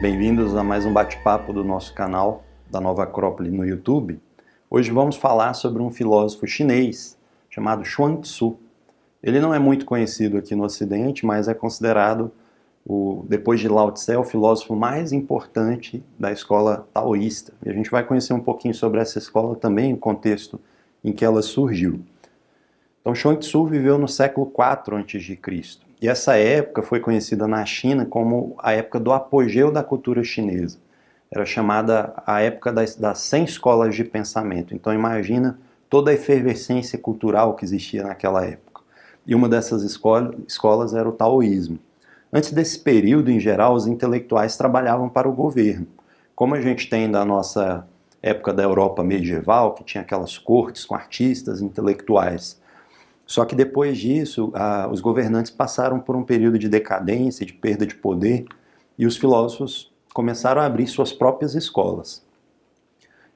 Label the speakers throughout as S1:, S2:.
S1: Bem-vindos a mais um bate-papo do nosso canal da Nova Acrópole no YouTube. Hoje vamos falar sobre um filósofo chinês chamado Chuang-Tzu. Ele não é muito conhecido aqui no Ocidente, mas é considerado, depois de Lao Tse, o filósofo mais importante da escola taoísta. E a gente vai conhecer um pouquinho sobre essa escola também, o contexto em que ela surgiu. Então, Chuang-Tzu viveu no século IV a.C. E essa época foi conhecida na China como a época do apogeu da cultura chinesa. Era chamada a época das 100 escolas de pensamento. Então, imagina toda a efervescência cultural que existia naquela época. E uma dessas escolas era o taoísmo. Antes desse período, em geral, os intelectuais trabalhavam para o governo. Como a gente tem da nossa época da Europa medieval, que tinha aquelas cortes com artistas, intelectuais. Só que depois disso, os governantes passaram por um período de decadência, de perda de poder, e os filósofos começaram a abrir suas próprias escolas.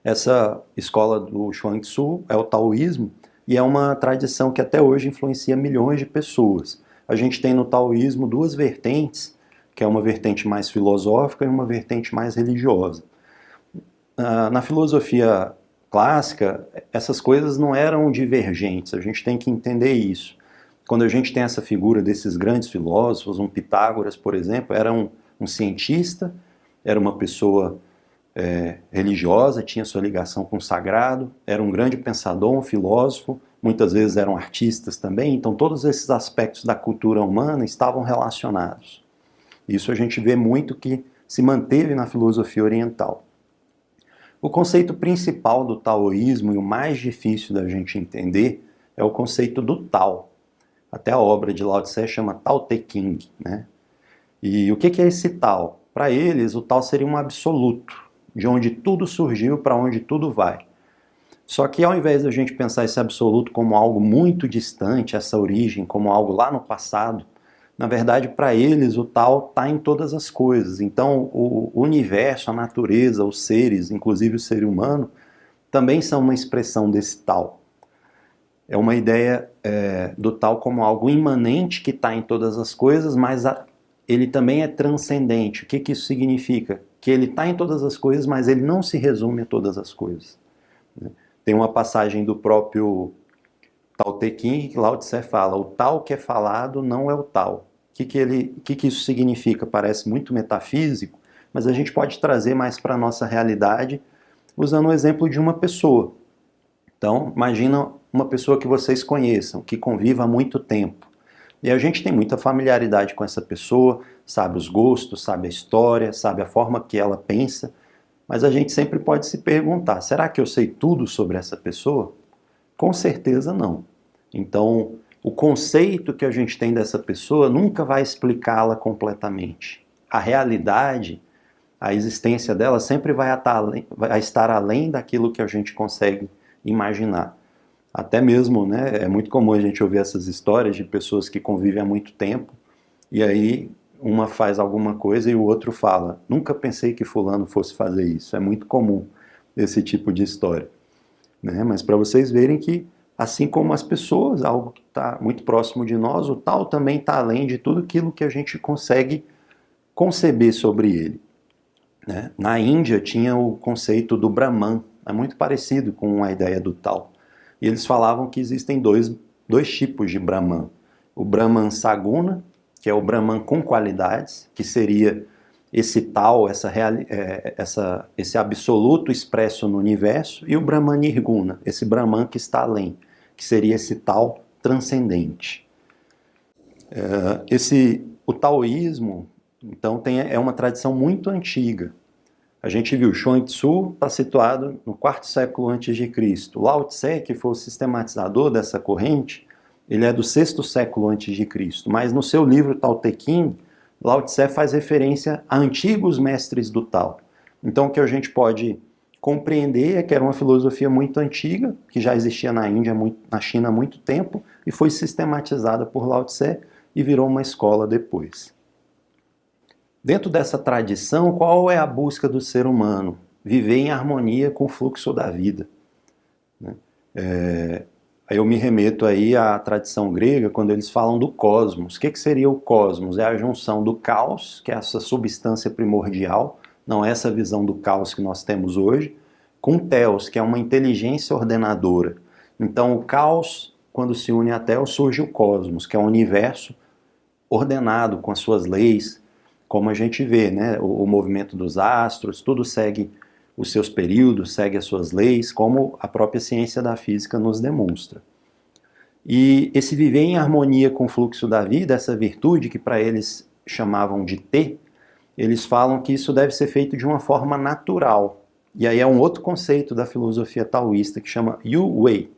S1: Essa escola do Chuang-Tzu é o taoísmo, e é uma tradição que até hoje influencia milhões de pessoas. A gente tem no taoísmo duas vertentes, que é uma vertente mais filosófica e uma vertente mais religiosa. Na filosofia clássica, essas coisas não eram divergentes, a gente tem que entender isso. Quando a gente tem essa figura desses grandes filósofos, um Pitágoras, por exemplo, era um cientista, era uma pessoa religiosa, tinha sua ligação com o sagrado, era um grande pensador, um filósofo, muitas vezes eram artistas também, então todos esses aspectos da cultura humana estavam relacionados. Isso a gente vê muito que se manteve na filosofia oriental. O conceito principal do taoísmo e o mais difícil da gente entender é o conceito do Tao. Até a obra de Lao Tse chama Tao Te Ching, né? E o que é esse Tao? Para eles, o Tao seria um absoluto, de onde tudo surgiu, para onde tudo vai. Só que ao invés de a gente pensar esse absoluto como algo muito distante, essa origem, como algo lá no passado, na verdade, para eles, o Tao está em todas as coisas. Então, o universo, a natureza, os seres, inclusive o ser humano, também são uma expressão desse Tao. É uma ideia do Tao como algo imanente que está em todas as coisas, mas ele também é transcendente. O que isso significa? Que ele está em todas as coisas, mas ele não se resume a todas as coisas. Tem uma passagem do próprio Tao Te Ching que Lao Tse fala: o Tao que é falado não é o Tao. O que isso significa? Parece muito metafísico, mas a gente pode trazer mais para a nossa realidade usando o exemplo de uma pessoa. Então, imagina uma pessoa que vocês conheçam, que conviva há muito tempo. E a gente tem muita familiaridade com essa pessoa, sabe os gostos, sabe a história, sabe a forma que ela pensa, mas a gente sempre pode se perguntar: será que eu sei tudo sobre essa pessoa? Com certeza não. Então, o conceito que a gente tem dessa pessoa nunca vai explicá-la completamente. A realidade, a existência dela sempre vai estar além daquilo que a gente consegue imaginar. Até mesmo, né, é muito comum a gente ouvir essas histórias de pessoas que convivem há muito tempo e aí uma faz alguma coisa e o outro fala: nunca pensei que fulano fosse fazer isso. É muito comum esse tipo de história, né? Mas para vocês verem que, assim como as pessoas, algo que está muito próximo de nós, o Tao também está além de tudo aquilo que a gente consegue conceber sobre ele, né? Na Índia tinha o conceito do Brahman, é muito parecido com a ideia do Tao. E eles falavam que existem dois tipos de Brahman. O Brahman Saguna, que é o Brahman com qualidades, que seria esse Tao, esse absoluto expresso no universo, e o Brahman Nirguna, esse Brahman que está além, que seria esse Tao transcendente. O taoísmo, então, é uma tradição muito antiga. A gente viu, Chuang-Tzu está situado no IV século a.C. Lao Tse, que foi o sistematizador dessa corrente, ele é do VI século a.C., mas no seu livro Tao Te Ching, Lao Tse faz referência a antigos mestres do Tao. Então o que a gente pode compreender é que era uma filosofia muito antiga, que já existia na Índia, na China há muito tempo, e foi sistematizada por Lao Tse e virou uma escola depois. Dentro dessa tradição, qual é a busca do ser humano? Viver em harmonia com o fluxo da vida, né? Aí eu me remeto aí à tradição grega, quando eles falam do cosmos. O que seria o cosmos? É a junção do caos, que é essa substância primordial, não é essa visão do caos que nós temos hoje, com Theos, que é uma inteligência ordenadora. Então o caos, quando se une a Theos, surge o cosmos, que é um universo ordenado, com as suas leis, como a gente vê, né? O movimento dos astros, tudo segue os seus períodos, segue as suas leis, como a própria ciência da física nos demonstra. E esse viver em harmonia com o fluxo da vida, essa virtude que para eles chamavam de T, eles falam que isso deve ser feito de uma forma natural. E aí é um outro conceito da filosofia taoísta que chama Yu Wei,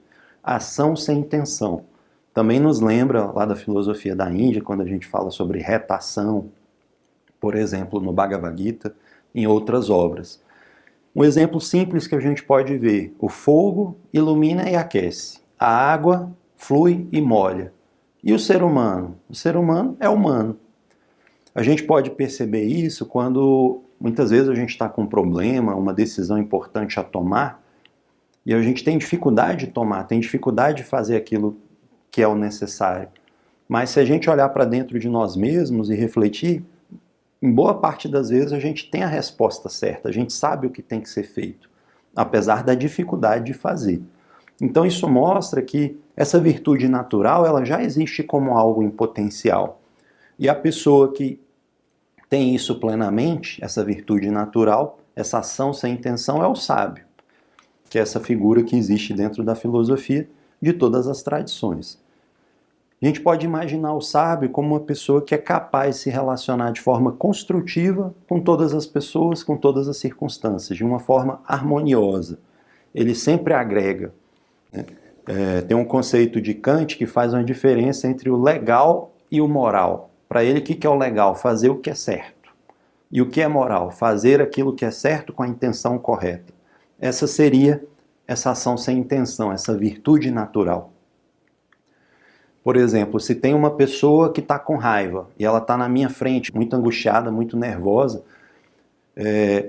S1: ação sem intenção. Também nos lembra lá da filosofia da Índia, quando a gente fala sobre reta ação, por exemplo, no Bhagavad Gita, em outras obras. Um exemplo simples que a gente pode ver: o fogo ilumina e aquece, a água flui e molha. E o ser humano? O ser humano é humano. A gente pode perceber isso quando muitas vezes a gente está com um problema, uma decisão importante a tomar, e a gente tem dificuldade de tomar, tem dificuldade de fazer aquilo que é o necessário. Mas se a gente olhar para dentro de nós mesmos e refletir, em boa parte das vezes a gente tem a resposta certa, a gente sabe o que tem que ser feito, apesar da dificuldade de fazer. Então isso mostra que essa virtude natural, ela já existe como algo em potencial. E a pessoa que tem isso plenamente, essa virtude natural, essa ação sem intenção, é o sábio, que é essa figura que existe dentro da filosofia de todas as tradições. A gente pode imaginar o sábio como uma pessoa que é capaz de se relacionar de forma construtiva com todas as pessoas, com todas as circunstâncias, de uma forma harmoniosa. Ele sempre agrega, né? Tem um conceito de Kant que faz uma diferença entre o legal e o moral. Para ele, o que é o legal? Fazer o que é certo. E o que é moral? Fazer aquilo que é certo com a intenção correta. Essa seria essa ação sem intenção, essa virtude natural. Por exemplo, se tem uma pessoa que está com raiva e ela está na minha frente, muito angustiada, muito nervosa,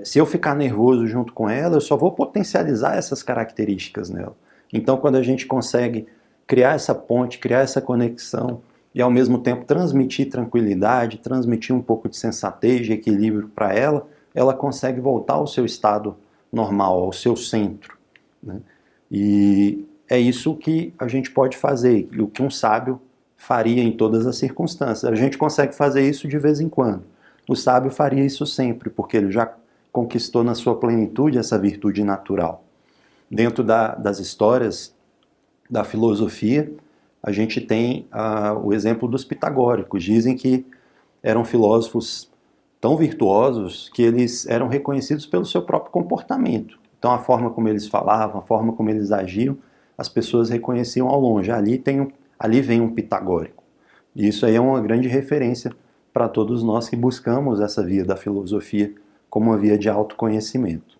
S1: se eu ficar nervoso junto com ela, eu só vou potencializar essas características nela. Então, quando a gente consegue criar essa ponte, criar essa conexão e ao mesmo tempo transmitir tranquilidade, transmitir um pouco de sensatez, de equilíbrio para ela, ela consegue voltar ao seu estado normal, ao seu centro, né? E é isso que a gente pode fazer, o que um sábio faria em todas as circunstâncias. A gente consegue fazer isso de vez em quando. O sábio faria isso sempre, porque ele já conquistou na sua plenitude essa virtude natural. Dentro das histórias da filosofia, a gente tem o exemplo dos pitagóricos. Dizem que eram filósofos tão virtuosos que eles eram reconhecidos pelo seu próprio comportamento. Então a forma como eles falavam, a forma como eles agiam, as pessoas reconheciam ao longe. Ali vem um pitagórico. E isso aí é uma grande referência para todos nós que buscamos essa via da filosofia como uma via de autoconhecimento.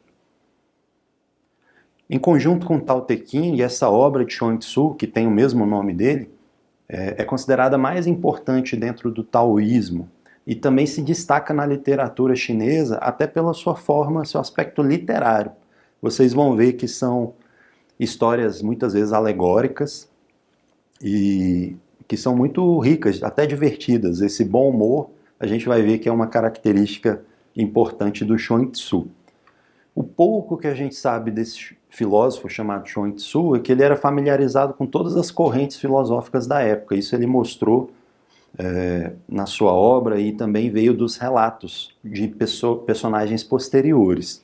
S1: Em conjunto com Tao Te Ching, essa obra de Chuang Tzu, que tem o mesmo nome dele, é considerada mais importante dentro do taoísmo e também se destaca na literatura chinesa até pela sua forma, seu aspecto literário. Vocês vão ver que são histórias muitas vezes alegóricas e que são muito ricas, até divertidas. Esse bom humor, a gente vai ver que é uma característica importante do Chuang Tzu. O pouco que a gente sabe desse filósofo chamado Chuang Tzu é que ele era familiarizado com todas as correntes filosóficas da época. Isso ele mostrou na sua obra e também veio dos relatos de personagens posteriores.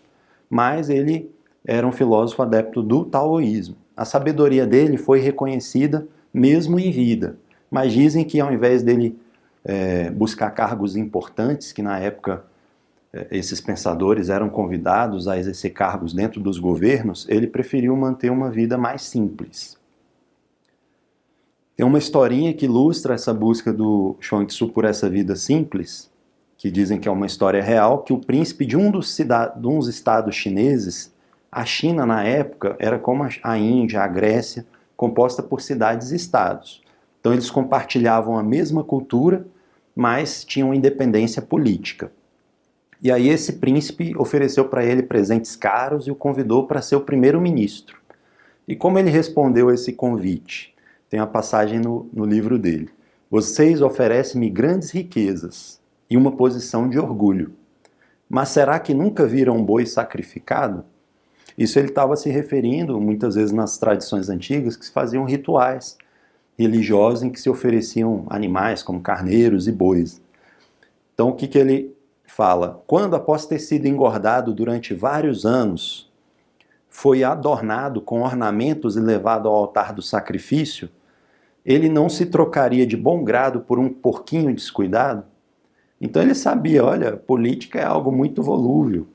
S1: Mas ele era um filósofo adepto do taoísmo. A sabedoria dele foi reconhecida mesmo em vida. Mas dizem que ao invés dele buscar cargos importantes, que na época esses pensadores eram convidados a exercer cargos dentro dos governos, ele preferiu manter uma vida mais simples. Tem uma historinha que ilustra essa busca do Chuang Tzu por essa vida simples, que dizem que é uma história real, que o príncipe de um dos estados chineses, a China na época era como a Índia, a Grécia, composta por cidades-estados. Então eles compartilhavam a mesma cultura, mas tinham independência política. E aí esse príncipe ofereceu para ele presentes caros e o convidou para ser o primeiro-ministro. E como ele respondeu a esse convite? Tem uma passagem no livro dele. Vocês oferecem-me grandes riquezas e uma posição de orgulho. Mas será que nunca viram um boi sacrificado? Isso ele estava se referindo, muitas vezes nas tradições antigas, que se faziam rituais religiosos em que se ofereciam animais como carneiros e bois. Então o que ele fala? Quando, após ter sido engordado durante vários anos, foi adornado com ornamentos e levado ao altar do sacrifício, ele não se trocaria de bom grado por um porquinho descuidado? Então ele sabia, olha, política é algo muito volúvel.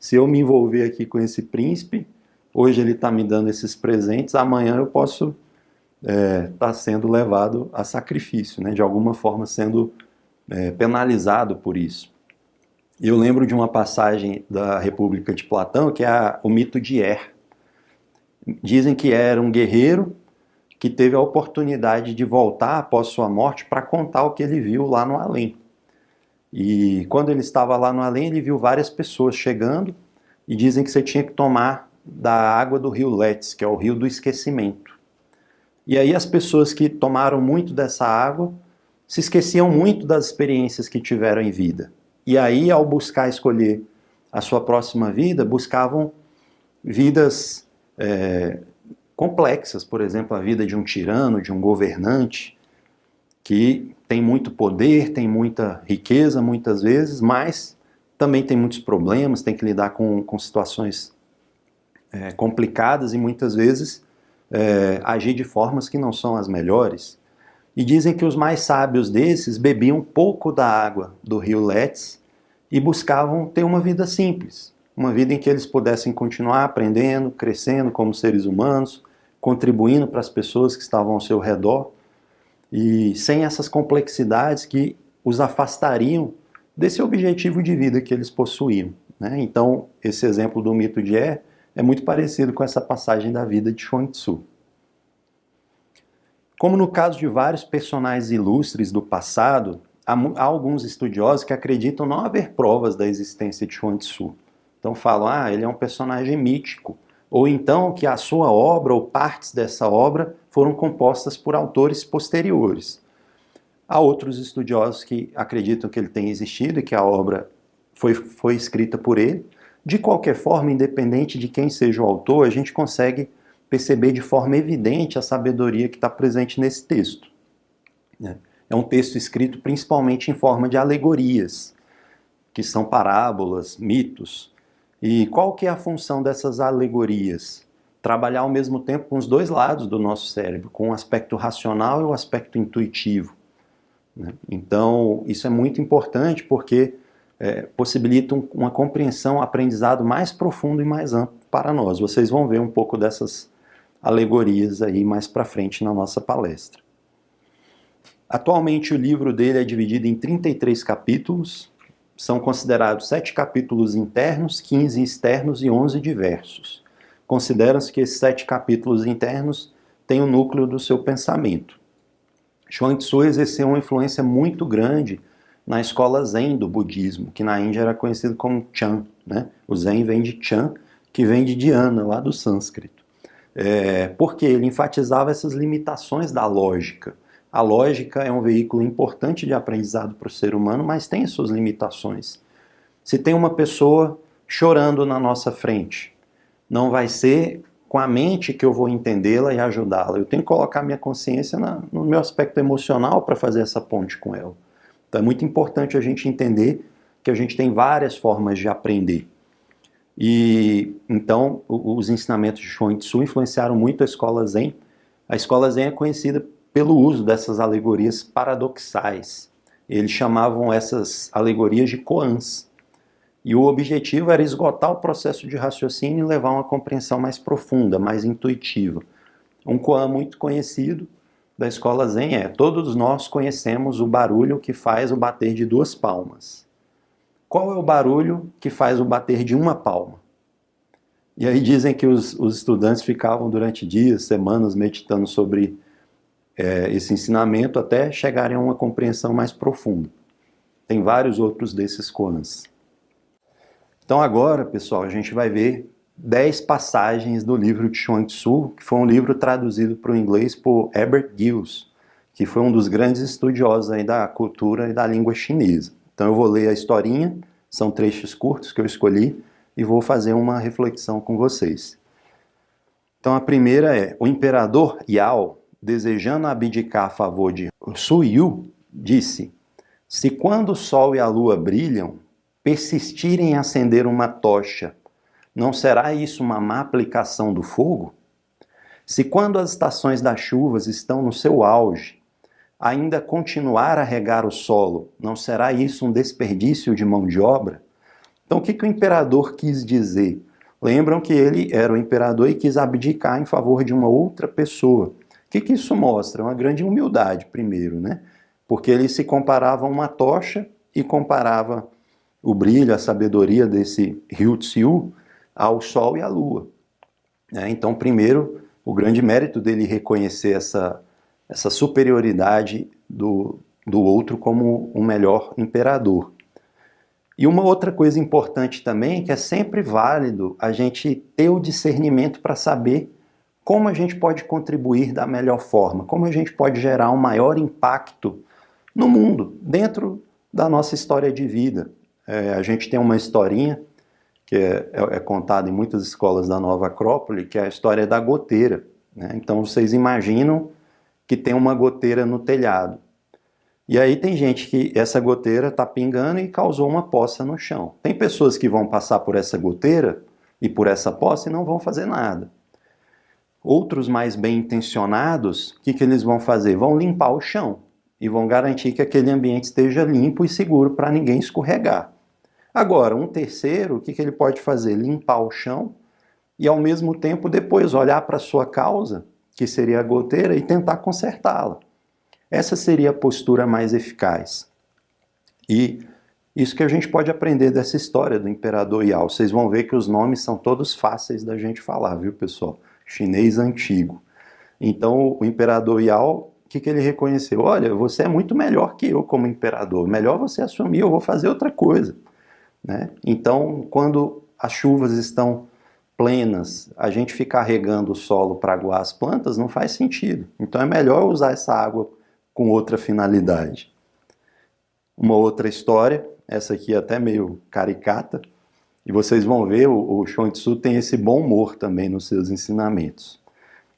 S1: Se eu me envolver aqui com esse príncipe, hoje ele está me dando esses presentes, amanhã eu posso estar sendo levado a sacrifício, né? De alguma forma sendo penalizado por isso. Eu lembro de uma passagem da República de Platão, que é o mito de Er. Dizem que era um guerreiro que teve a oportunidade de voltar após sua morte para contar o que ele viu lá no além. E quando ele estava lá no além, ele viu várias pessoas chegando e dizem que você tinha que tomar da água do rio Létis, que é o rio do esquecimento. E aí as pessoas que tomaram muito dessa água se esqueciam muito das experiências que tiveram em vida. E aí, ao buscar escolher a sua próxima vida, buscavam vidas complexas, por exemplo, a vida de um tirano, de um governante, que tem muito poder, tem muita riqueza muitas vezes, mas também tem muitos problemas, tem que lidar com situações complicadas e muitas vezes agir de formas que não são as melhores. E dizem que os mais sábios desses bebiam pouco da água do rio Létis e buscavam ter uma vida simples, uma vida em que eles pudessem continuar aprendendo, crescendo como seres humanos, contribuindo para as pessoas que estavam ao seu redor, e sem essas complexidades que os afastariam desse objetivo de vida que eles possuíam, né? Então, esse exemplo do mito de Er é muito parecido com essa passagem da vida de Chuang Tzu. Como no caso de vários personagens ilustres do passado, há alguns estudiosos que acreditam não haver provas da existência de Chuang Tzu. Então falam, ele é um personagem mítico, ou então que a sua obra ou partes dessa obra foram compostas por autores posteriores. Há outros estudiosos que acreditam que ele tenha existido e que a obra foi escrita por ele. De qualquer forma, independente de quem seja o autor, a gente consegue perceber de forma evidente a sabedoria que está presente nesse texto. É um texto escrito principalmente em forma de alegorias, que são parábolas, mitos. E qual que é a função dessas alegorias? Trabalhar ao mesmo tempo com os dois lados do nosso cérebro, com o aspecto racional e o aspecto intuitivo. Então, isso é muito importante porque possibilita uma compreensão, um aprendizado mais profundo e mais amplo para nós. Vocês vão ver um pouco dessas alegorias aí mais para frente na nossa palestra. Atualmente o livro dele é dividido em 33 capítulos, são considerados 7 capítulos internos, 15 externos e 11 diversos. Considera-se que esses 7 capítulos internos têm o núcleo do seu pensamento. Chuang Tzu exerceu uma influência muito grande na escola Zen do budismo, que na Índia era conhecido como Chan, né? O Zen vem de Chan, que vem de Dhyana, lá do sânscrito. Porque ele enfatizava essas limitações da lógica. A lógica é um veículo importante de aprendizado para o ser humano, mas tem suas limitações. Se tem uma pessoa chorando na nossa frente, não vai ser com a mente que eu vou entendê-la e ajudá-la. Eu tenho que colocar minha consciência no meu aspecto emocional para fazer essa ponte com ela. Então é muito importante a gente entender que a gente tem várias formas de aprender. E então os ensinamentos de Chuang Tzu influenciaram muito a escola Zen. A escola Zen é conhecida pelo uso dessas alegorias paradoxais. Eles chamavam essas alegorias de koans. E o objetivo era esgotar o processo de raciocínio e levar a uma compreensão mais profunda, mais intuitiva. Um koan muito conhecido da escola Zen todos nós conhecemos o barulho que faz o bater de 2 palmas. Qual é o barulho que faz o bater de 1 palma? E aí dizem que os estudantes ficavam durante dias, semanas, meditando sobre esse ensinamento até chegarem a uma compreensão mais profunda. Tem vários outros desses koans. Então agora, pessoal, a gente vai ver 10 passagens do livro de Chuang Tzu, que foi um livro traduzido para o inglês por Herbert Giles, que foi um dos grandes estudiosos aí da cultura e da língua chinesa. Então eu vou ler a historinha, são trechos curtos que eu escolhi, e vou fazer uma reflexão com vocês. Então a primeira é: o imperador Yao, desejando abdicar a favor de Su Yu, disse: se quando o sol e a lua brilham, persistirem em acender uma tocha, não será isso uma má aplicação do fogo? Se quando as estações das chuvas estão no seu auge, ainda continuar a regar o solo, não será isso um desperdício de mão de obra? Então o que o imperador quis dizer? Lembram que ele era o imperador e quis abdicar em favor de uma outra pessoa. O que isso mostra? Uma grande humildade, primeiro, né? Porque ele se comparava a uma tocha e comparava o brilho, a sabedoria desse Ryu Tzu ao sol e à lua. Então, primeiro, o grande mérito dele reconhecer essa superioridade do outro como o melhor imperador. E uma outra coisa importante também, que é sempre válido a gente ter o discernimento para saber como a gente pode contribuir da melhor forma, como a gente pode gerar um maior impacto no mundo, dentro da nossa história de vida. A gente tem uma historinha que é contada em muitas escolas da Nova Acrópole, que é a história da goteira. Então vocês imaginam que tem uma goteira no telhado. E aí tem gente que essa goteira está pingando e causou uma poça no chão. Tem pessoas que vão passar por essa goteira e por essa poça e não vão fazer nada. Outros mais bem intencionados, o que eles vão fazer? Vão limpar o chão e vão garantir que aquele ambiente esteja limpo e seguro para ninguém escorregar. Agora, um terceiro, o que ele pode fazer? Limpar o chão e, ao mesmo tempo, depois olhar para a sua causa, que seria a goteira, e tentar consertá-la. Essa seria a postura mais eficaz. E isso que a gente pode aprender dessa história do imperador Yao. Vocês vão ver que os nomes são todos fáceis da gente falar, viu, pessoal? Chinês antigo. Então, o imperador Yao, o que ele reconheceu? Olha, você é muito melhor que eu como imperador. Melhor você assumir, eu vou fazer outra coisa. Então, quando as chuvas estão plenas, a gente ficar regando o solo para aguar as plantas não faz sentido. Então é melhor usar essa água com outra finalidade. Uma outra história, essa aqui é até meio caricata, e vocês vão ver, o Chuang Tzu tem esse bom humor também nos seus ensinamentos.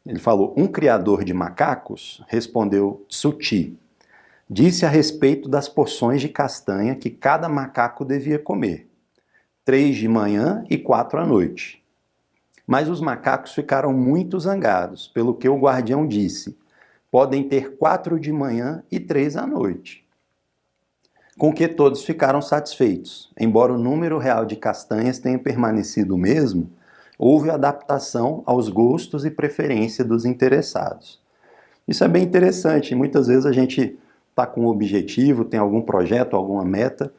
S1: Ele falou: um criador de macacos, respondeu Tzu Chi, disse a respeito das porções de castanha que cada macaco devia comer, 3 de manhã e 4 à noite. Mas os macacos ficaram muito zangados, pelo que o guardião disse: podem ter 4 de manhã e 3 à noite. Com que todos ficaram satisfeitos. Embora o número real de castanhas tenha permanecido o mesmo, houve adaptação aos gostos e preferência dos interessados. Isso é bem interessante. Muitas vezes a gente está com um objetivo, tem algum projeto, alguma meta,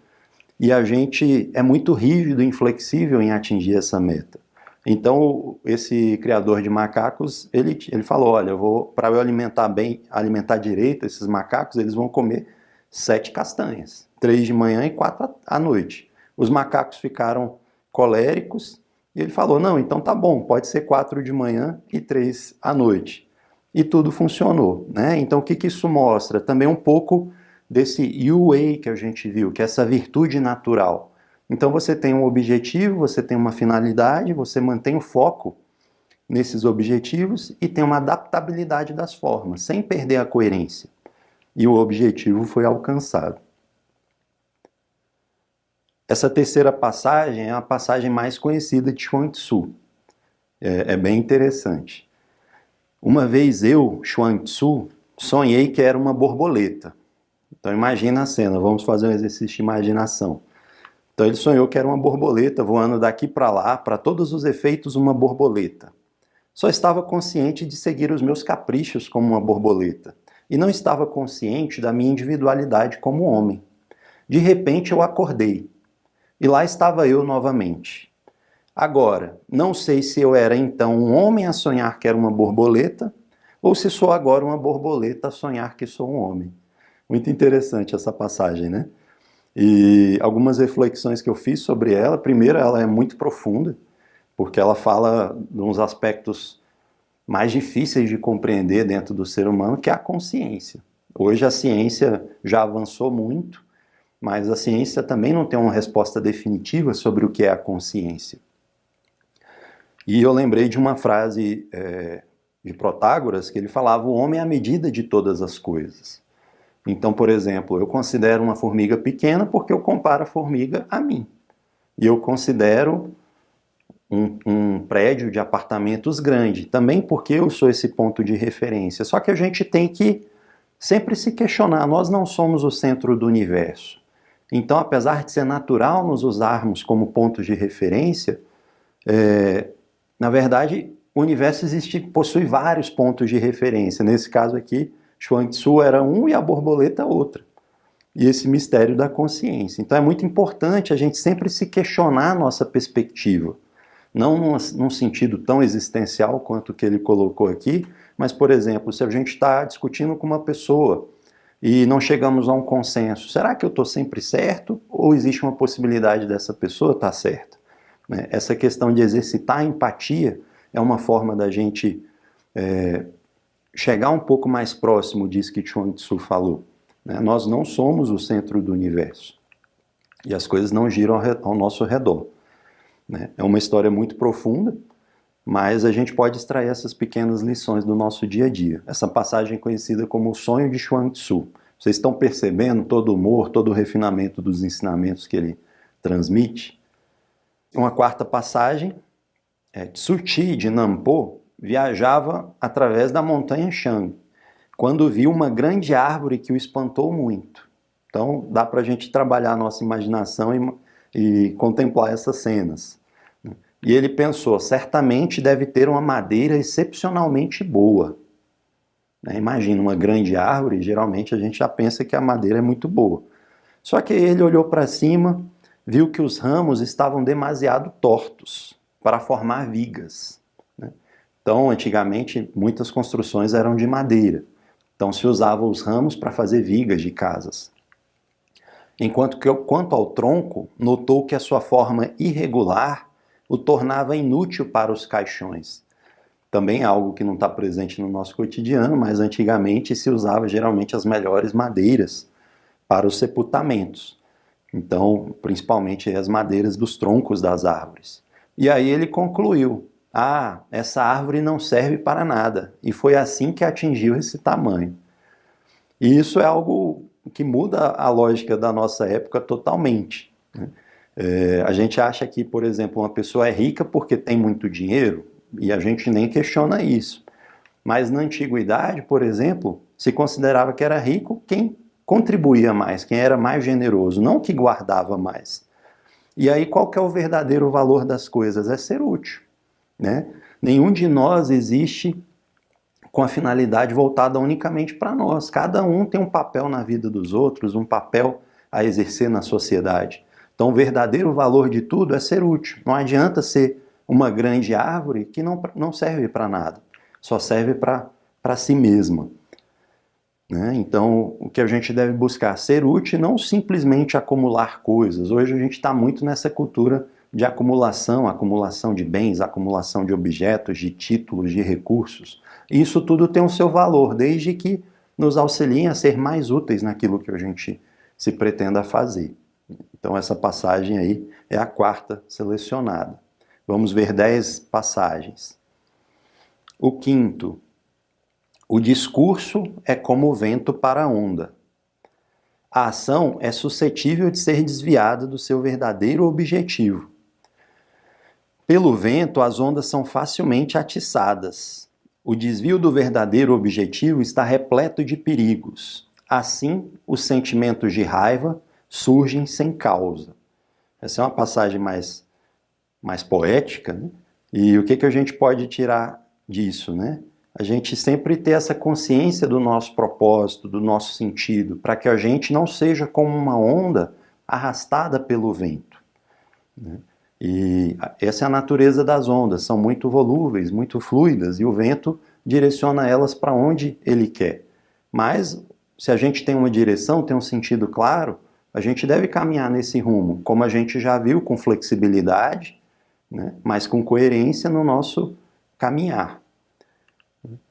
S1: e a gente é muito rígido e inflexível em atingir essa meta. Então, esse criador de macacos, ele falou: olha, para eu alimentar direito esses macacos, eles vão comer 7 castanhas, 3 de manhã e 4 à noite. Os macacos ficaram coléricos e ele falou: não, então tá bom, pode ser 4 de manhã e 3 à noite. E tudo funcionou, Então, o que isso mostra? Também um pouco desse Yu Wei que a gente viu, que é essa virtude natural. Então, você tem um objetivo, você tem uma finalidade, você mantém o foco nesses objetivos e tem uma adaptabilidade das formas, sem perder a coerência. E o objetivo foi alcançado. Essa terceira passagem é a passagem mais conhecida de Chuang Tzu. É bem interessante. Uma vez eu, Chuang Tzu, sonhei que era uma borboleta. Então imagina a cena, vamos fazer um exercício de imaginação. Então ele sonhou que era uma borboleta voando daqui para lá, para todos os efeitos uma borboleta. Só estava consciente de seguir os meus caprichos como uma borboleta. E não estava consciente da minha individualidade como homem. De repente eu acordei. E lá estava eu novamente. Agora, não sei se eu era então um homem a sonhar que era uma borboleta, ou se sou agora uma borboleta a sonhar que sou um homem. Muito interessante essa passagem, E algumas reflexões que eu fiz sobre ela. Primeiro, ela é muito profunda, porque ela fala de uns aspectos mais difíceis de compreender dentro do ser humano, que é a consciência. Hoje a ciência já avançou muito, mas a ciência também não tem uma resposta definitiva sobre o que é a consciência. E eu lembrei de uma frase de Protágoras, que ele falava: o homem é a medida de todas as coisas. Então, por exemplo, eu considero uma formiga pequena porque eu comparo a formiga a mim. E eu considero um prédio de apartamentos grande, também porque eu sou esse ponto de referência. Só que a gente tem que sempre se questionar, nós não somos o centro do universo. Então, apesar de ser natural nos usarmos como pontos de referência, na verdade, o universo possui vários pontos de referência. Nesse caso aqui, Chuang-Tzu era um e a borboleta outra. E esse mistério da consciência. Então é muito importante a gente sempre se questionar a nossa perspectiva. Não num sentido tão existencial quanto o que ele colocou aqui, mas, por exemplo, se a gente está discutindo com uma pessoa e não chegamos a um consenso, será que eu estou sempre certo ou existe uma possibilidade dessa pessoa estar certa? Essa questão de exercitar a empatia é uma forma da gente chegar um pouco mais próximo disso que Chuang-Tzu falou. Nós não somos o centro do universo e as coisas não giram ao nosso redor. É uma história muito profunda, mas a gente pode extrair essas pequenas lições do nosso dia a dia. Essa passagem é conhecida como o sonho de Chuang-Tzu. Vocês estão percebendo todo o humor, todo o refinamento dos ensinamentos que ele transmite? Uma quarta passagem, Tzu-Chi de Nampo viajava através da montanha Shang, quando viu uma grande árvore que o espantou muito. Então dá para a gente trabalhar a nossa imaginação e contemplar essas cenas. E ele pensou, certamente deve ter uma madeira excepcionalmente boa. Imagina, uma grande árvore, geralmente a gente já pensa que a madeira é muito boa. Só que ele olhou para cima, viu que os ramos estavam demasiado tortos para formar vigas. Então, antigamente, muitas construções eram de madeira. Então, se usava os ramos para fazer vigas de casas. Enquanto que, quanto ao tronco, notou que a sua forma irregular o tornava inútil para os caixões. Também é algo que não está presente no nosso cotidiano, mas antigamente se usava geralmente as melhores madeiras para os sepultamentos. Então, principalmente as madeiras dos troncos das árvores. E aí ele concluiu, essa árvore não serve para nada. E foi assim que atingiu esse tamanho. E isso é algo que muda a lógica da nossa época totalmente. A gente acha que, por exemplo, uma pessoa é rica porque tem muito dinheiro, e a gente nem questiona isso. Mas na antiguidade, por exemplo, se considerava que era rico quem contribuía mais, quem era mais generoso, não que guardava mais. E aí qual que é o verdadeiro valor das coisas? É ser útil. Nenhum de nós existe com a finalidade voltada unicamente para nós. Cada um tem um papel na vida dos outros, um papel a exercer na sociedade. Então o verdadeiro valor de tudo é ser útil. Não adianta ser uma grande árvore que não serve para nada, só serve para si mesma. Então, o que a gente deve buscar? Ser útil e não simplesmente acumular coisas. Hoje a gente está muito nessa cultura de acumulação de bens, acumulação de objetos, de títulos, de recursos. E isso tudo tem o seu valor, desde que nos auxiliem a ser mais úteis naquilo que a gente se pretenda fazer. Então essa passagem aí é a quarta selecionada. Vamos ver 10 passagens. O quinto, o discurso é como o vento para a onda. A ação é suscetível de ser desviada do seu verdadeiro objetivo. Pelo vento, as ondas são facilmente atiçadas. O desvio do verdadeiro objetivo está repleto de perigos. Assim, os sentimentos de raiva surgem sem causa. Essa é uma passagem mais poética, né? E o que a gente pode tirar disso, né? A gente sempre ter essa consciência do nosso propósito, do nosso sentido, para que a gente não seja como uma onda arrastada pelo vento, né? E essa é a natureza das ondas, são muito volúveis, muito fluidas, e o vento direciona elas para onde ele quer. Mas, se a gente tem uma direção, tem um sentido claro, a gente deve caminhar nesse rumo, como a gente já viu, com flexibilidade, né? Mas com coerência no nosso caminhar.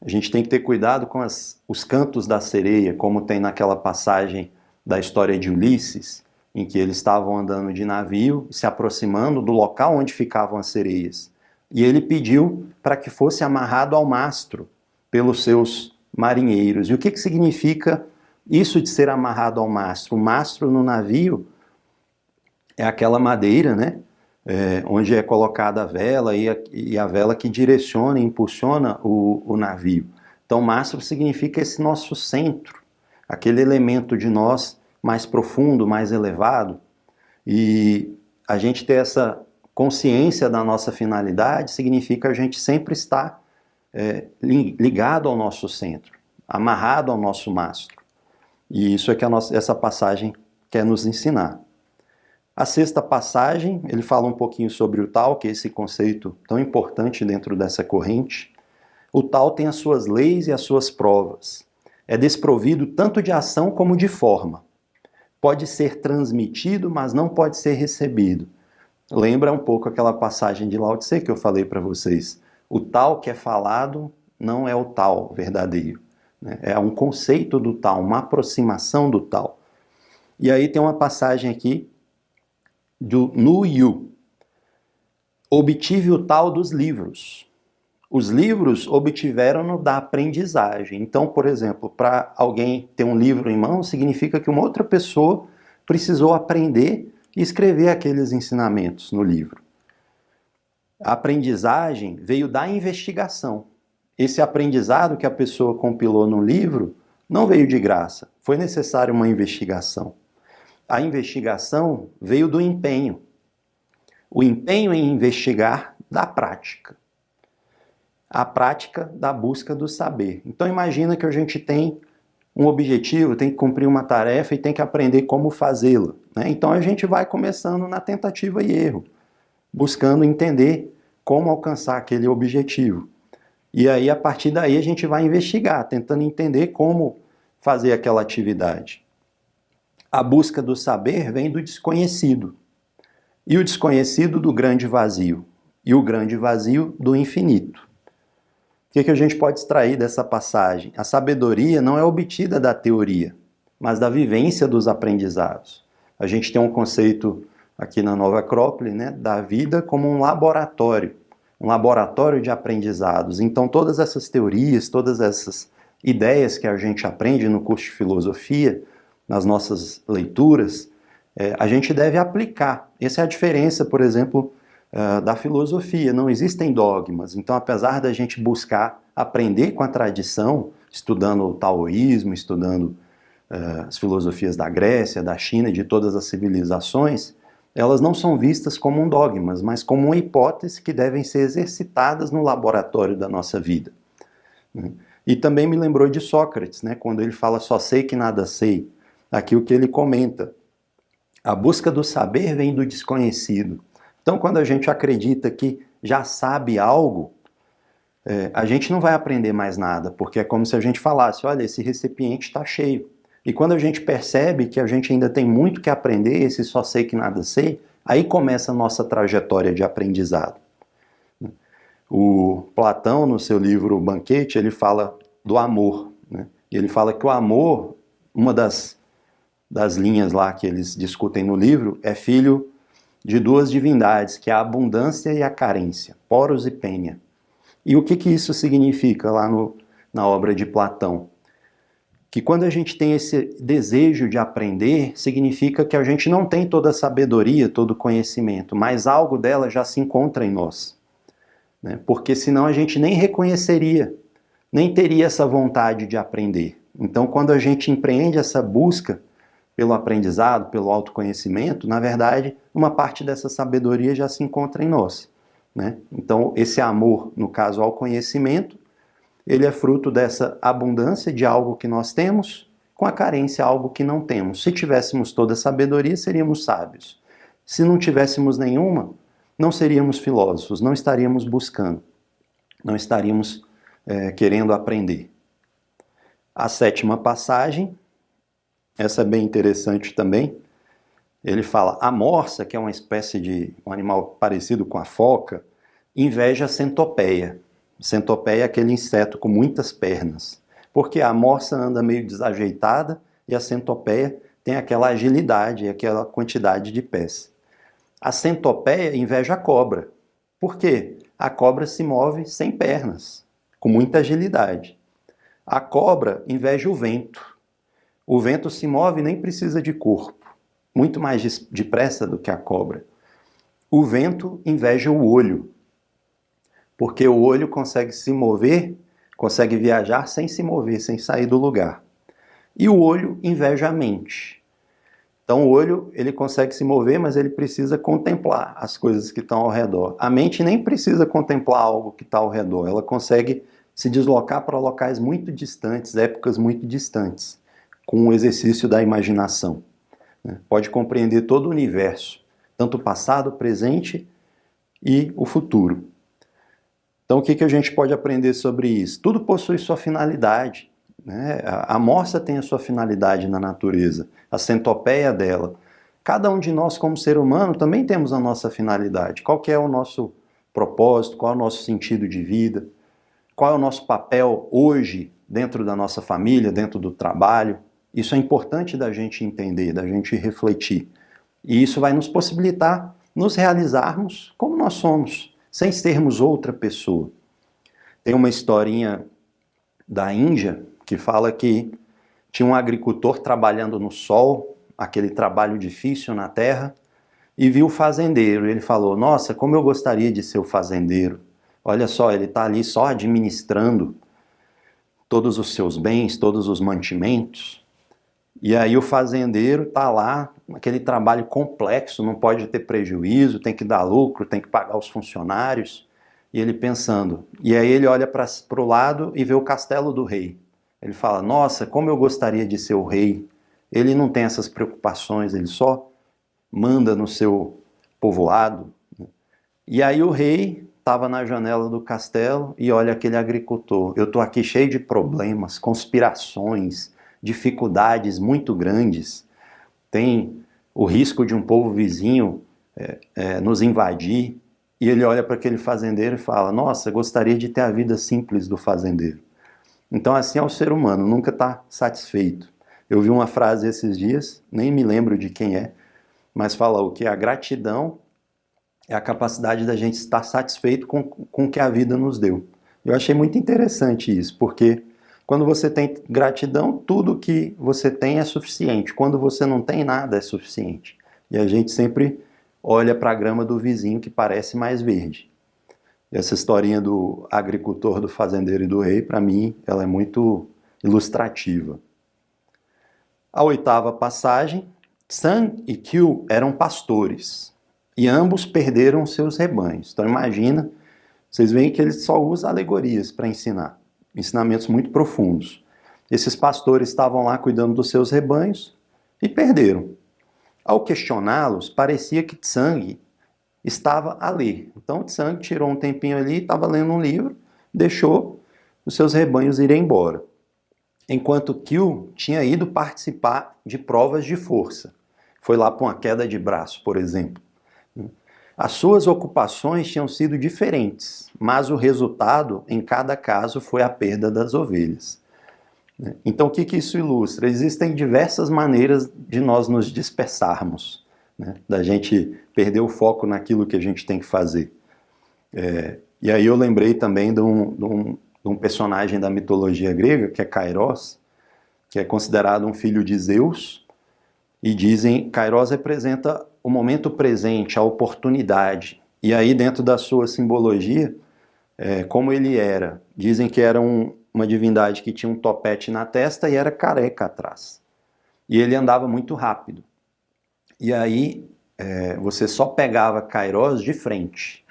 S1: A gente tem que ter cuidado com os cantos da sereia, como tem naquela passagem da história de Ulisses, em que eles estavam andando de navio, se aproximando do local onde ficavam as sereias. E ele pediu para que fosse amarrado ao mastro pelos seus marinheiros. E o que significa isso de ser amarrado ao mastro? O mastro no navio é aquela madeira, né? Onde é colocada a vela e a vela que direciona e impulsiona o navio. Então, mastro significa esse nosso centro, aquele elemento de nós mais profundo, mais elevado. E a gente ter essa consciência da nossa finalidade significa a gente sempre estar ligado ao nosso centro, amarrado ao nosso mastro. E isso é que essa passagem quer nos ensinar. A sexta passagem, ele fala um pouquinho sobre o Tao, que é esse conceito tão importante dentro dessa corrente. O Tao tem as suas leis e as suas provas. É desprovido tanto de ação como de forma. Pode ser transmitido, mas não pode ser recebido. Lembra um pouco aquela passagem de Lao Tse que eu falei para vocês. O Tao que é falado não é o Tao verdadeiro. É um conceito do Tao, uma aproximação do Tao. E aí tem uma passagem aqui do Nu Yu. Obtive o Tao dos livros. Os livros obtiveram-no da aprendizagem. Então, por exemplo, para alguém ter um livro em mão, significa que uma outra pessoa precisou aprender e escrever aqueles ensinamentos no livro. A aprendizagem veio da investigação. Esse aprendizado que a pessoa compilou no livro não veio de graça. Foi necessária uma investigação. A investigação veio do empenho. O empenho em investigar da prática. A prática da busca do saber. Então imagina que a gente tem um objetivo, tem que cumprir uma tarefa e tem que aprender como fazê-la, né? Então a gente vai começando na tentativa e erro, buscando entender como alcançar aquele objetivo. E aí a partir daí a gente vai investigar, tentando entender como fazer aquela atividade. A busca do saber vem do desconhecido. E o desconhecido do grande vazio. E o grande vazio do infinito. O que a gente pode extrair dessa passagem? A sabedoria não é obtida da teoria, mas da vivência dos aprendizados. A gente tem um conceito aqui na Nova Acrópole, né, da vida como um laboratório de aprendizados. Então todas essas teorias, todas essas ideias que a gente aprende no curso de filosofia, nas nossas leituras, a gente deve aplicar. Essa é a diferença, por exemplo, da filosofia. Não existem dogmas. Então, apesar da gente buscar aprender com a tradição, estudando o taoísmo, estudando as filosofias da Grécia, da China, de todas as civilizações, elas não são vistas como um dogma, mas como uma hipótese que devem ser exercitadas no laboratório da nossa vida. E também me lembrou de Sócrates, né, quando ele fala só sei que nada sei. Aqui o que ele comenta. A busca do saber vem do desconhecido. Então, quando a gente acredita que já sabe algo, a gente não vai aprender mais nada, porque é como se a gente falasse, olha, esse recipiente está cheio. E quando a gente percebe que a gente ainda tem muito que aprender, esse só sei que nada sei, aí começa a nossa trajetória de aprendizado. O Platão, no seu livro O Banquete, ele fala do amor, né? E ele fala que o amor, uma das linhas lá que eles discutem no livro, é filho de duas divindades, que é a abundância e a carência, Poros e Pênia. E o que isso significa lá na obra de Platão? Que quando a gente tem esse desejo de aprender, significa que a gente não tem toda a sabedoria, todo o conhecimento, mas algo dela já se encontra em nós. Né? Porque senão a gente nem reconheceria, nem teria essa vontade de aprender. Então, quando a gente empreende essa busca pelo aprendizado, pelo autoconhecimento, na verdade, uma parte dessa sabedoria já se encontra em nós. Né? Então, esse amor, no caso ao conhecimento, ele é fruto dessa abundância de algo que nós temos, com a carência algo que não temos. Se tivéssemos toda a sabedoria, seríamos sábios. Se não tivéssemos nenhuma, não seríamos filósofos, não estaríamos buscando, não estaríamos querendo aprender. A sétima passagem, essa é bem interessante também, Ele fala, a morsa, que é uma espécie de um animal parecido com a foca, inveja a centopeia. Centopeia é aquele inseto com muitas pernas. Porque a morsa anda meio desajeitada e a centopeia tem aquela agilidade, aquela quantidade de pés. A centopeia inveja a cobra. Por quê? A cobra se move sem pernas, com muita agilidade. A cobra inveja o vento. O vento se move e nem precisa de corpo, muito mais depressa do que a cobra. O vento inveja o olho, porque o olho consegue se mover, consegue viajar sem se mover, sem sair do lugar. E o olho inveja a mente. Então o olho, ele consegue se mover, mas ele precisa contemplar as coisas que estão ao redor. A mente nem precisa contemplar algo que está ao redor, ela consegue se deslocar para locais muito distantes, épocas muito distantes, com o exercício da imaginação. Pode compreender todo o universo, tanto o passado, o presente e o futuro. Então o que a gente pode aprender sobre isso? Tudo possui sua finalidade. A morsa tem a sua finalidade na natureza, a centopeia dela. Cada um de nós, como ser humano, também temos a nossa finalidade. Qual que é o nosso propósito, qual é o nosso sentido de vida, qual é o nosso papel hoje dentro da nossa família, dentro do trabalho. Isso é importante da gente entender, da gente refletir. E isso vai nos possibilitar nos realizarmos como nós somos, sem sermos outra pessoa. Tem uma historinha da Índia que fala que tinha um agricultor trabalhando no sol, aquele trabalho difícil na terra, e viu o fazendeiro. Ele falou, nossa, como eu gostaria de ser o fazendeiro. Olha só, ele está ali só administrando todos os seus bens, todos os mantimentos. E aí o fazendeiro está lá, aquele trabalho complexo, não pode ter prejuízo, tem que dar lucro, tem que pagar os funcionários. E ele pensando. E aí ele olha para o lado e vê o castelo do rei. Ele fala, nossa, como eu gostaria de ser o rei. Ele não tem essas preocupações, ele só manda no seu povoado. E aí o rei estava na janela do castelo e olha aquele agricultor. Eu estou aqui cheio de problemas, conspirações, dificuldades muito grandes. Tem o risco de um povo vizinho nos invadir. E ele olha para aquele fazendeiro e fala, nossa, gostaria de ter a vida simples do fazendeiro. Então assim é o ser humano, nunca está satisfeito. Eu vi uma frase esses dias, nem me lembro de quem é, mas fala o que a gratidão é a capacidade da gente estar satisfeito com o que a vida nos deu. Eu achei muito interessante isso, porque quando você tem gratidão, tudo que você tem é suficiente. Quando você não tem nada é suficiente. E a gente sempre olha para a grama do vizinho que parece mais verde. Essa historinha do agricultor, do fazendeiro e do rei, para mim, ela é muito ilustrativa. A oitava passagem, Tsang e Kyu eram pastores e ambos perderam seus rebanhos. Então imagina, vocês veem que ele só usa alegorias para ensinar, ensinamentos muito profundos. Esses pastores estavam lá cuidando dos seus rebanhos e perderam. Ao questioná-los, parecia que Tsang estava a ler. Então Tsang tirou um tempinho ali, estava lendo um livro, deixou os seus rebanhos irem embora. Enquanto Kyu tinha ido participar de provas de força. Foi lá para uma queda de braço, por exemplo. As suas ocupações tinham sido diferentes, mas o resultado, em cada caso, foi a perda das ovelhas. Então, o que isso ilustra? Existem diversas maneiras de nós nos dispersarmos, da gente perder o foco naquilo que a gente tem que fazer. E aí eu lembrei também de um personagem da mitologia grega, que é Kairos, que é considerado um filho de Zeus, e dizem que Kairos representa o momento presente, a oportunidade. E aí, dentro da sua simbologia, como ele era, dizem que era uma divindade que tinha um topete na testa e era careca atrás. E ele andava muito rápido. E aí, você só pegava Kairos de frente,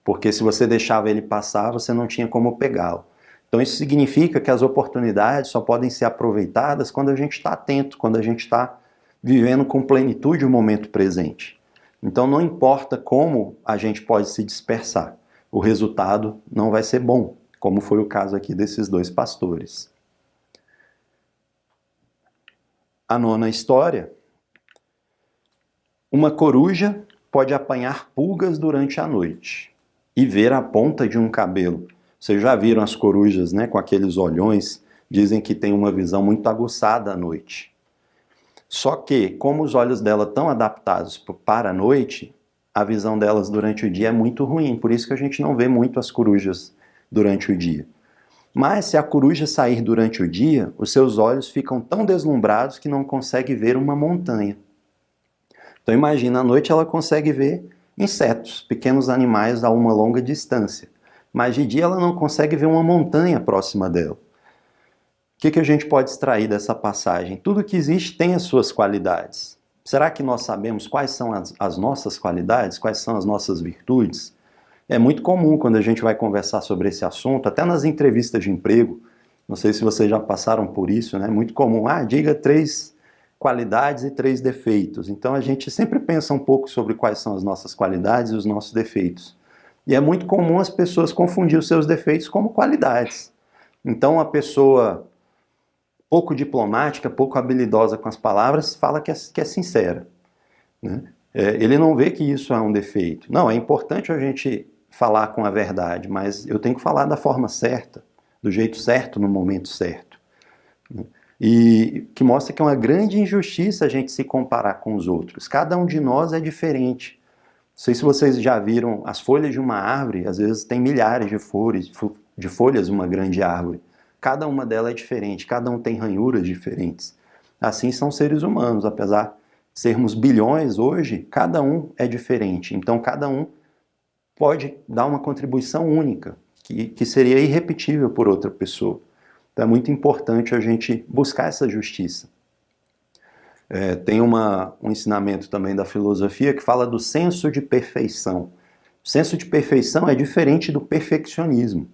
S1: porque se você deixava ele passar, você não tinha como pegá-lo. Então isso significa que as oportunidades só podem ser aproveitadas quando a gente está atento, quando a gente está vivendo com plenitude o momento presente. Então não importa como a gente pode se dispersar, o resultado não vai ser bom, como foi o caso aqui desses dois pastores. A nona história Uma coruja pode apanhar pulgas durante a noite e ver a ponta de um cabelo. Vocês já viram as corujas, né, com aqueles olhões? Dizem que tem uma visão muito aguçada à noite. Só que, como os olhos dela estão adaptados para a noite, a visão delas durante o dia é muito ruim. Por isso que a gente não vê muito as corujas durante o dia. Mas se a coruja sair durante o dia, os seus olhos ficam tão deslumbrados que não consegue ver uma montanha. Então imagina, à noite ela consegue ver insetos, pequenos animais a uma longa distância. Mas de dia ela não consegue ver uma montanha próxima dela. O que a gente pode extrair dessa passagem? Tudo que existe tem as suas qualidades. Será que nós sabemos quais são as nossas qualidades, quais são as nossas virtudes? É muito comum quando a gente vai conversar sobre esse assunto, até nas entrevistas de emprego, não sei se vocês já passaram por isso, né? É muito comum, diga 3 qualidades e 3 defeitos. Então a gente sempre pensa um pouco sobre quais são as nossas qualidades e os nossos defeitos. E é muito comum as pessoas confundir os seus defeitos como qualidades. Então a pessoa pouco diplomática, pouco habilidosa com as palavras, fala que é sincera, né? Ele não vê que isso é um defeito. Não, é importante a gente falar com a verdade, mas eu tenho que falar da forma certa, do jeito certo, no momento certo. E que mostra que é uma grande injustiça a gente se comparar com os outros. Cada um de nós é diferente. Não sei se vocês já viram as folhas de uma árvore, às vezes tem milhares de folhas uma grande árvore. Cada uma delas é diferente, cada um tem ranhuras diferentes. Assim são seres humanos, apesar de sermos bilhões hoje, cada um é diferente. Então cada um pode dar uma contribuição única, que seria irrepetível por outra pessoa. Então é muito importante a gente buscar essa justiça. Tem um ensinamento também da filosofia que fala do senso de perfeição. O senso de perfeição é diferente do perfeccionismo.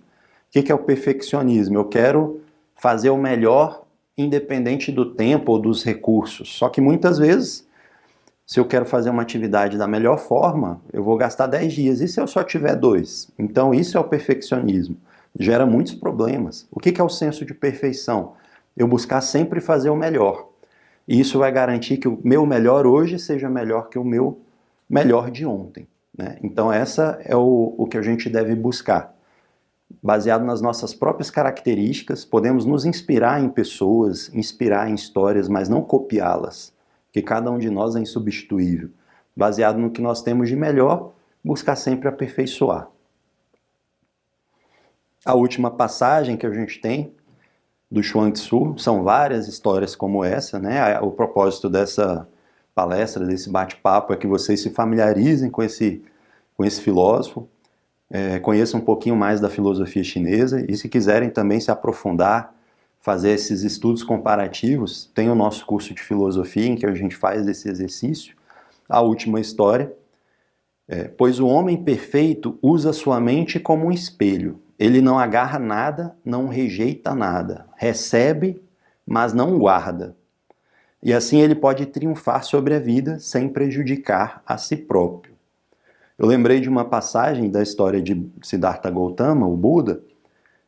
S1: O que é o perfeccionismo? Eu quero fazer o melhor independente do tempo ou dos recursos. Só que muitas vezes, se eu quero fazer uma atividade da melhor forma, eu vou gastar 10 dias. E se eu só tiver 2? Então isso é o perfeccionismo. Gera muitos problemas. O que é o senso de perfeição? Eu buscar sempre fazer o melhor. E isso vai garantir que o meu melhor hoje seja melhor que o meu melhor de ontem, né? Então essa é o que a gente deve buscar. Baseado nas nossas próprias características, podemos nos inspirar em pessoas, inspirar em histórias, mas não copiá-las, porque cada um de nós é insubstituível. Baseado no que nós temos de melhor, buscar sempre aperfeiçoar. A última passagem que a gente tem do Chuang Tzu, são várias histórias como essa, né? O propósito dessa palestra, desse bate-papo, é que vocês se familiarizem com esse filósofo, conheçam um pouquinho mais da filosofia chinesa, e se quiserem também se aprofundar, fazer esses estudos comparativos, tem o nosso curso de filosofia em que a gente faz esse exercício. A última história, pois o homem perfeito usa sua mente como um espelho. Ele não agarra nada, não rejeita nada, recebe, mas não guarda. E assim ele pode triunfar sobre a vida sem prejudicar a si próprio. Eu lembrei de uma passagem da história de Siddhartha Gautama, o Buda,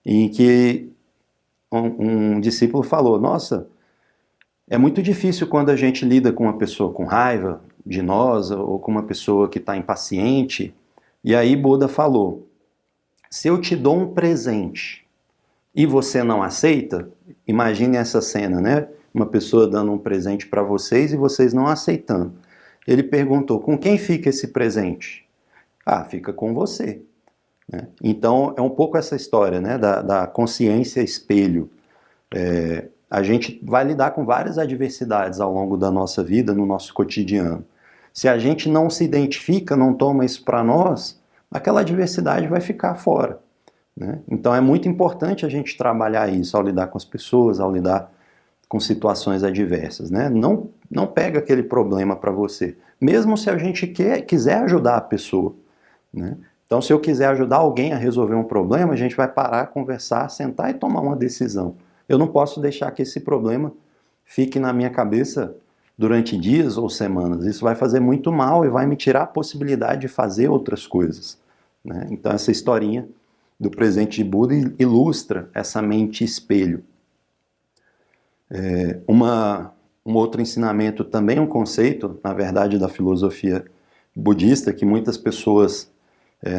S1: em que um discípulo falou: nossa, é muito difícil quando a gente lida com uma pessoa com raiva de nós, ou com uma pessoa que está impaciente. E aí Buda falou: se eu te dou um presente e você não aceita, imagine essa cena, né? Uma pessoa dando um presente para vocês e vocês não aceitando. Ele perguntou: com quem fica esse presente? Fica com você, né? Então é um pouco essa história, né, da consciência espelho. A gente vai lidar com várias adversidades ao longo da nossa vida, no nosso cotidiano. Se a gente não se identifica, não toma isso para nós, aquela adversidade vai ficar fora, né? Então é muito importante a gente trabalhar isso ao lidar com as pessoas, ao lidar com situações adversas, né? Não pega aquele problema para você, mesmo se a gente quiser ajudar a pessoa, né? Então se eu quiser ajudar alguém a resolver um problema, a gente vai parar, conversar, sentar e tomar uma decisão. Eu não posso deixar que esse problema fique na minha cabeça durante dias ou semanas. Isso vai fazer muito mal e vai me tirar a possibilidade de fazer outras coisas, né? Então essa historinha do presente de Buda ilustra essa mente espelho. Um outro ensinamento, também um conceito, na verdade, da filosofia budista, que muitas pessoas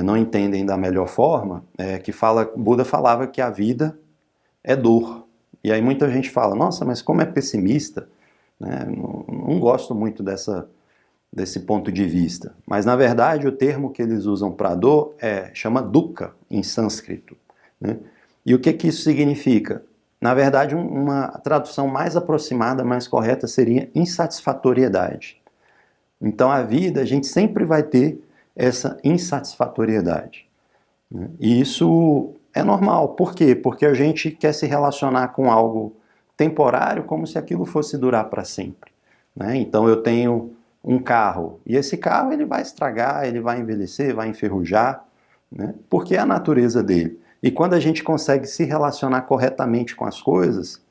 S1: não entendem da melhor forma, Buda falava que a vida é dor. E aí muita gente fala, nossa, mas como é pessimista, né? Não gosto muito desse ponto de vista. Mas, na verdade, o termo que eles usam para dor chama dukkha, em sânscrito, né? E o que isso significa? Na verdade, uma tradução mais aproximada, mais correta, seria insatisfatoriedade. Então, a vida, a gente sempre vai ter essa insatisfatoriedade, né? E isso é normal. Por quê? Porque a gente quer se relacionar com algo temporário como se aquilo fosse durar para sempre, né? Então, eu tenho um carro, e esse carro ele vai estragar, ele vai envelhecer, vai enferrujar, né? Porque é a natureza dele. E quando a gente consegue se relacionar corretamente com as coisas,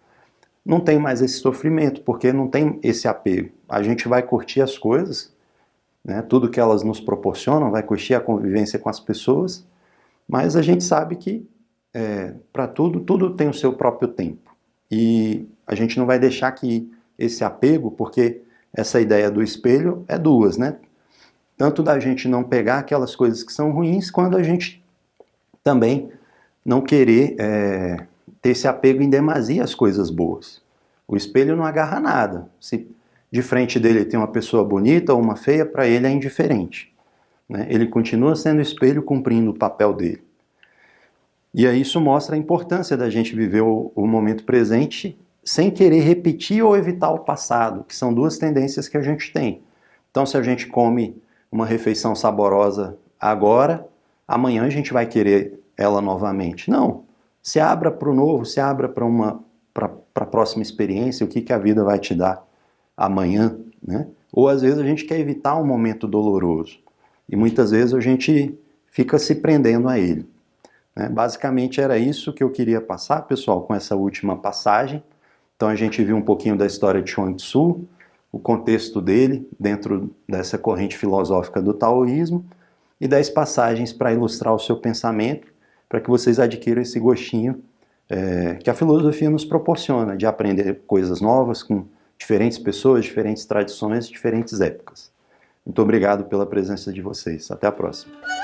S1: não tem mais esse sofrimento, porque não tem esse apego. A gente vai curtir as coisas, né? Tudo que elas nos proporcionam, vai curtir a convivência com as pessoas, mas a gente sabe que para tudo tem o seu próprio tempo. E a gente não vai deixar que esse apego, porque essa ideia do espelho é duas, né? Tanto da gente não pegar aquelas coisas que são ruins, quanto a gente também não querer ter esse apego em demasia às coisas boas. O espelho não agarra nada. Se de frente dele tem uma pessoa bonita ou uma feia, para ele é indiferente, né? Ele continua sendo espelho, cumprindo o papel dele. E aí isso mostra a importância da gente viver o momento presente sem querer repetir ou evitar o passado, que são duas tendências que a gente tem. Então, se a gente come uma refeição saborosa agora, amanhã a gente vai querer ela novamente. Não. Se abra para o novo, se abra para a próxima experiência, o que a vida vai te dar amanhã, né? Ou às vezes a gente quer evitar um momento doloroso. E muitas vezes a gente fica se prendendo a ele, né? Basicamente era isso que eu queria passar, pessoal, com essa última passagem. Então a gente viu um pouquinho da história de Chuang Tzu, o contexto dele dentro dessa corrente filosófica do taoísmo, e 10 passagens para ilustrar o seu pensamento, para que vocês adquiram esse gostinho que a filosofia nos proporciona, de aprender coisas novas com diferentes pessoas, diferentes tradições, diferentes épocas. Muito obrigado pela presença de vocês. Até a próxima.